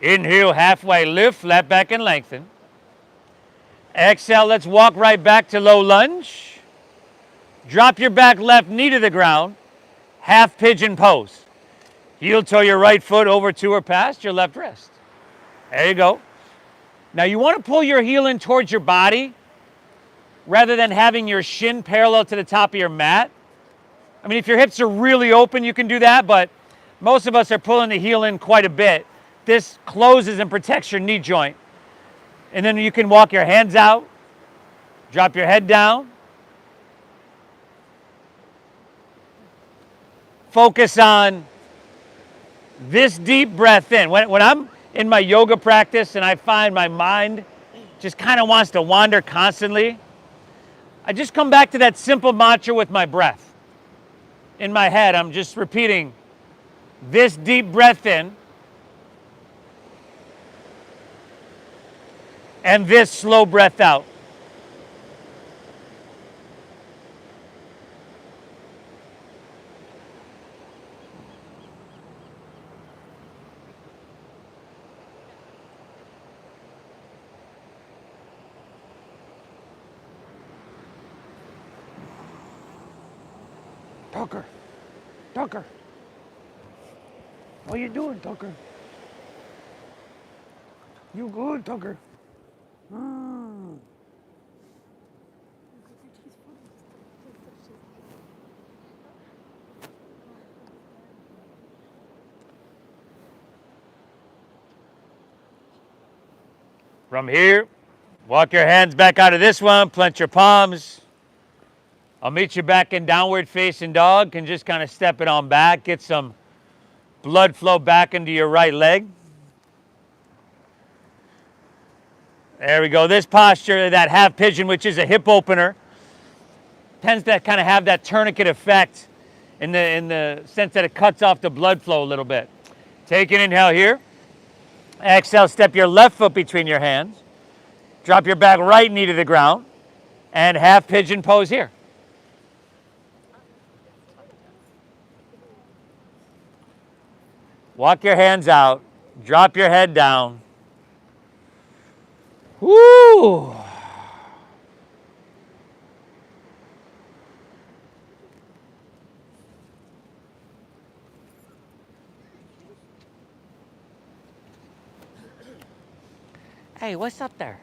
Inhale, halfway lift, flat back and lengthen. Exhale, let's walk right back to low lunge. Drop your back left knee to the ground. Half pigeon pose. Heel toe your right foot over to or past your left wrist. There you go. Now you want to pull your heel in towards your body rather than having your shin parallel to the top of your mat. I mean, if your hips are really open, you can do that, but most of us are pulling the heel in quite a bit. this closes and protects your knee joint. And then you can walk your hands out, drop your head down. Focus on this deep breath in. When I'm in my yoga practice and I find my mind just kind of wants to wander constantly, I just come back to that simple mantra with my breath. In my head, I'm just repeating this deep breath in and this slow breath out. Tucker, Tucker, what are you doing, Tucker? You good, Tucker? From here, walk your hands back out of this one, plant your palms. I'll meet you back in downward facing dog. Can just kind of step it on back, get some blood flow back into your right leg. There we go. This posture, that half pigeon, which is a hip opener, tends to kind of have that tourniquet effect in the sense that it cuts off the blood flow a little bit. Take an inhale here. Exhale, step your left foot between your hands. Drop your back right knee to the ground. And half pigeon pose here. Walk your hands out. Drop your head down. Woo! Hey, what's up there?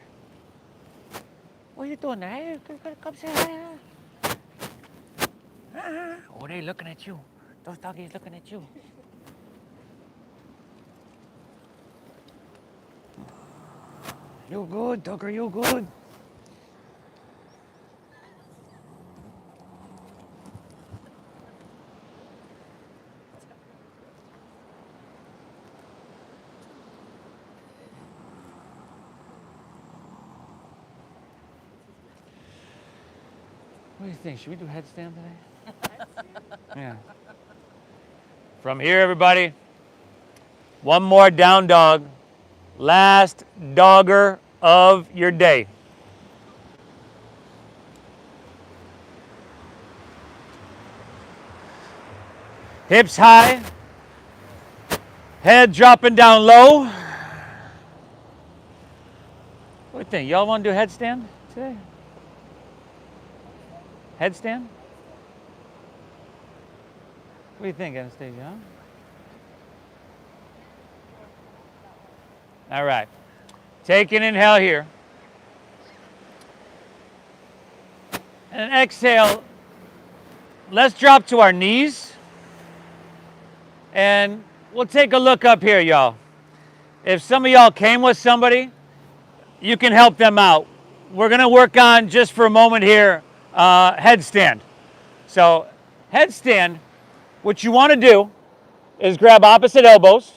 What are you doing there? Hey, come say hi. Oh, they're looking at you. Those doggies looking at you. You good, Tucker, you good. What do you think? Should we do headstand today? Yeah. From here, everybody, one more down dog. Last dogger of your day. Hips high, head dropping down low. What do you think? Y'all want to do headstand today? Headstand? What do you think, Anastasia? All right. Take an inhale here. And exhale. Let's drop to our knees. And we'll take a look up here, y'all. If some of y'all came with somebody, you can help them out. We're going to work on, just for a moment here, headstand. So headstand, what you want to do is grab opposite elbows.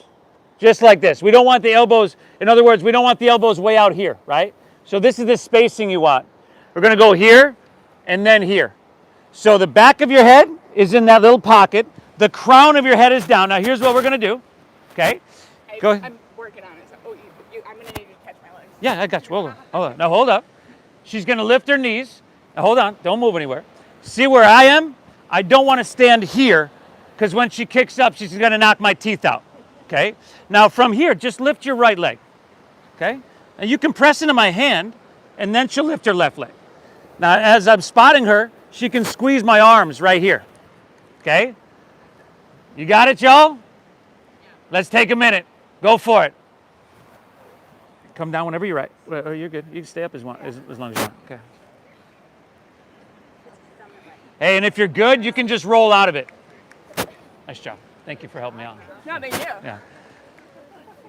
Just like this. We don't want the elbows, in other words, we don't want the elbows way out here, right? So this is the spacing you want. We're going to go here and then here. So the back of your head is in that little pocket. The crown of your head is down. Now here's what we're going to do. Okay? Go ahead.
I'm working on it. So, I'm going to need you to catch my legs.
Yeah, I got you. Hold on. Hold on. Now hold up. She's going to lift her knees. Now hold on. Don't move anywhere. See where I am? I don't want to stand here because when she kicks up, she's going to knock my teeth out. Okay? Now from here, just lift your right leg. Okay? And you can press into my hand, and then she'll lift her left leg. Now, as I'm spotting her, she can squeeze my arms right here. Okay? You got it, y'all? Yeah. Let's take a minute. Go for it. Come down whenever you're right. Well, you're good. You can stay up as long as you want. Okay. Hey, and if you're good, you can just roll out of it. Nice job. Thank you for helping me out.
No, thank you.
Yeah.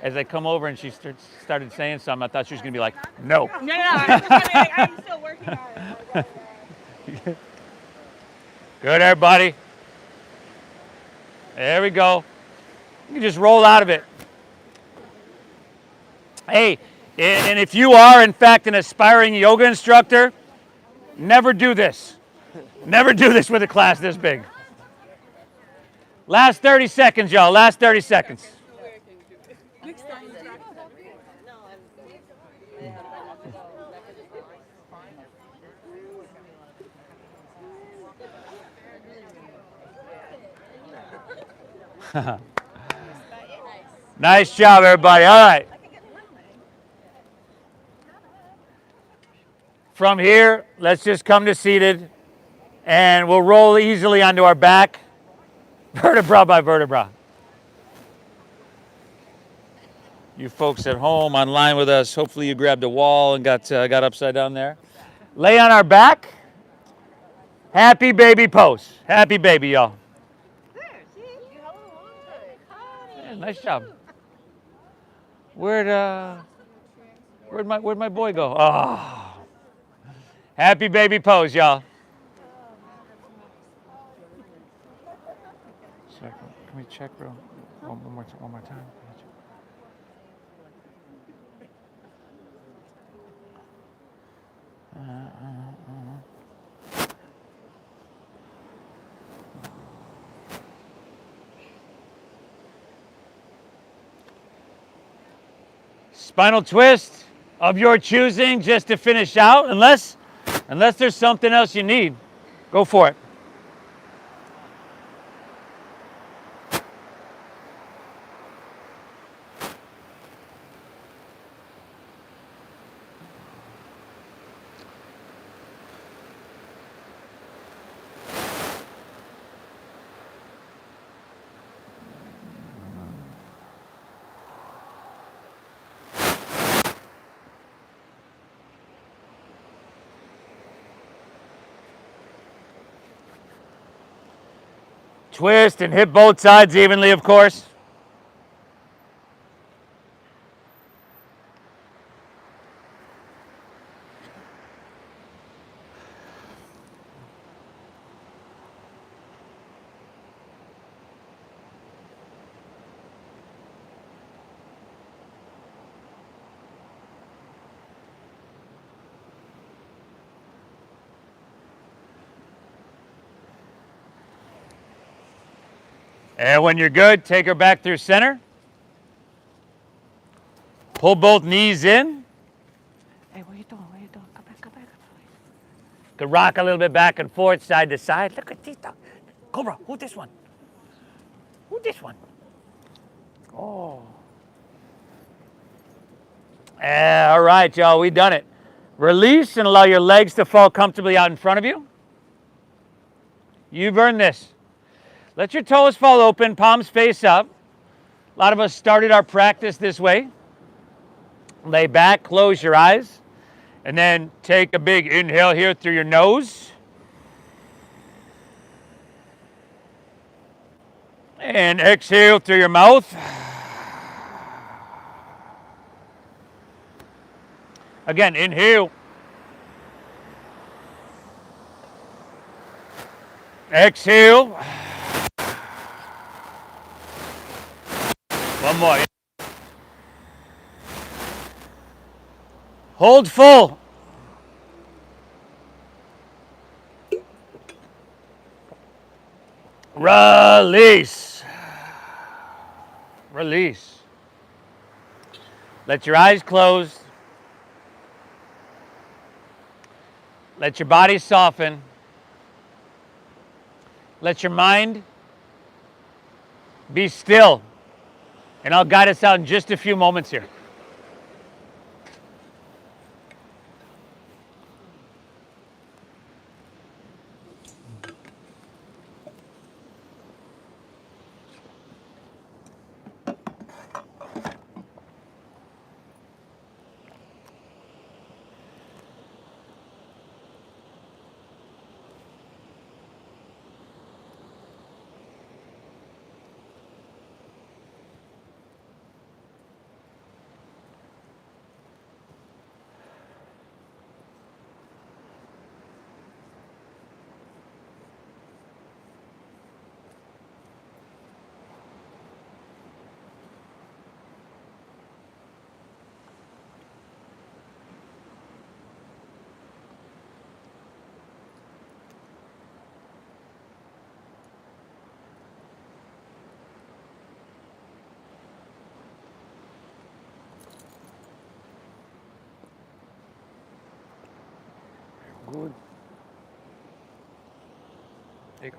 as I come over and she started saying something, I thought she was going to be like, no.
No. I'm just gonna be like, I'm still working on it.
Good, everybody. There we go. You can just roll out of it. Hey, and if you are, in fact, an aspiring yoga instructor, never do this. Never do this with a class this big. Last 30 seconds, y'all. Last 30 seconds. Nice job, everybody. All right. From here, let's just come to seated, and we'll roll easily onto our back, vertebra by vertebra. You folks at home online with us, hopefully you grabbed a wall and got upside down there. Lay on our back. Happy baby pose. Happy baby, y'all. Yeah, nice job. Where'd my boy go? Oh. Happy baby pose, y'all. Sorry, can we check, bro? One more time. Spinal twist of your choosing just to finish out, unless there's something else you need. Go for it. Twist and hit both sides evenly, of course. And when you're good, take her back through center. Pull both knees in. Hey, what are you doing? What are you doing? Come back. Could rock a little bit back and forth, side to side. Look at these. Cobra, who's this one? Oh. All right, y'all, we done it. Release and allow your legs to fall comfortably out in front of you. You've earned this. Let your toes fall open, palms face up. A lot of us started our practice this way. Lay back, close your eyes, and then take a big inhale here through your nose. And exhale through your mouth. Again, inhale. Exhale. One more. Hold full. Release. Release. Let your eyes close. Let your body soften. Let your mind be still. And I'll guide us out in just a few moments here. Good. There you go.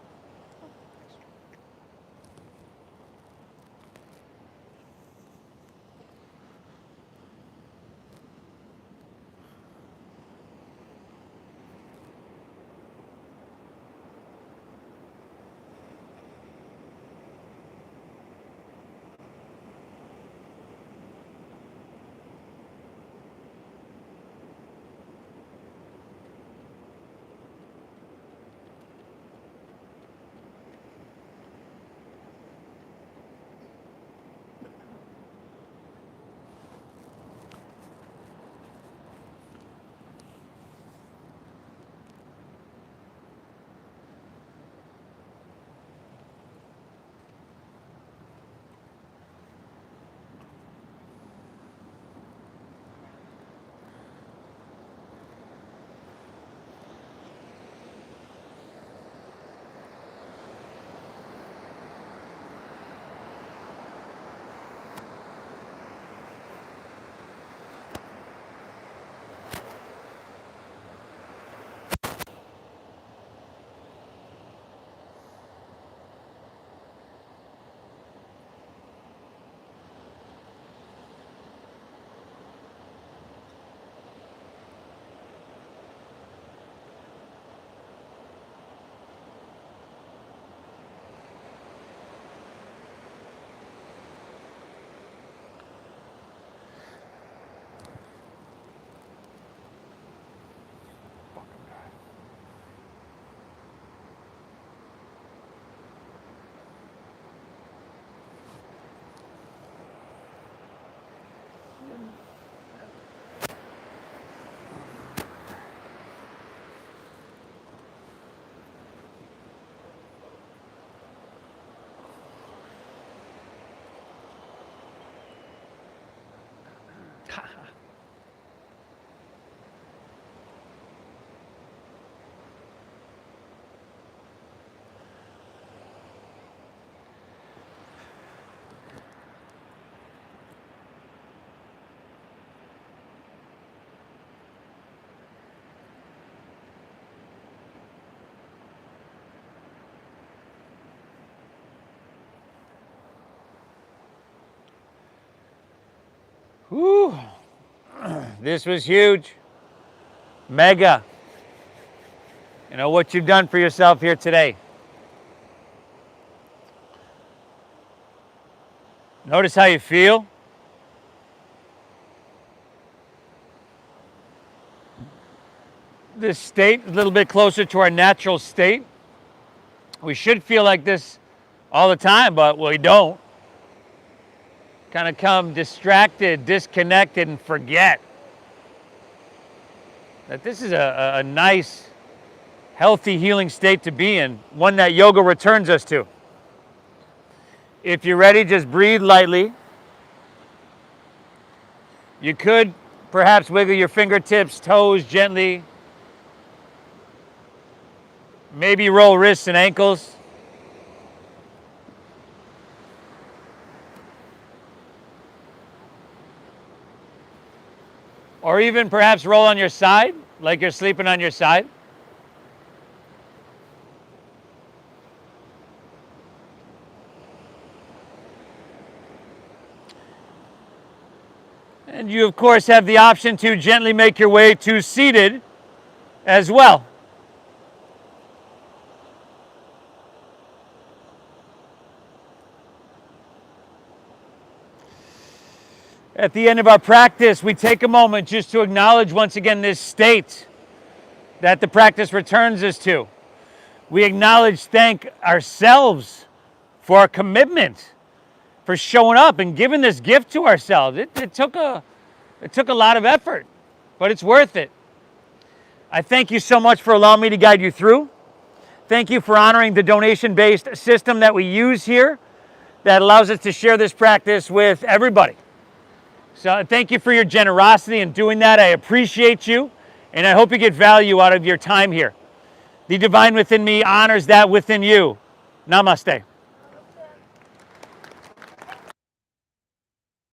Whew. This was huge. Mega. You know what you've done for yourself here today. Notice how you feel. This state is a little bit closer to our natural state. We should feel like this all the time, but we don't. Kind of come distracted, disconnected, and forget that this is a nice, healthy, healing state to be in, one that yoga returns us to. If you're ready, just breathe lightly. You could perhaps wiggle your fingertips, toes gently. Maybe roll wrists and ankles. Or even perhaps roll on your side, like you're sleeping on your side. And you, of course, have the option to gently make your way to seated as well. At the end of our practice, we take a moment just to acknowledge once again this state that the practice returns us to. We acknowledge, thank ourselves for our commitment, for showing up and giving this gift to ourselves. It took a lot of effort, but it's worth it. I thank you so much for allowing me to guide you through. Thank you for honoring the donation-based system that we use here that allows us to share this practice with everybody. So thank you for your generosity in doing that. I appreciate you, and I hope you get value out of your time here. The divine within me honors that within you. Namaste.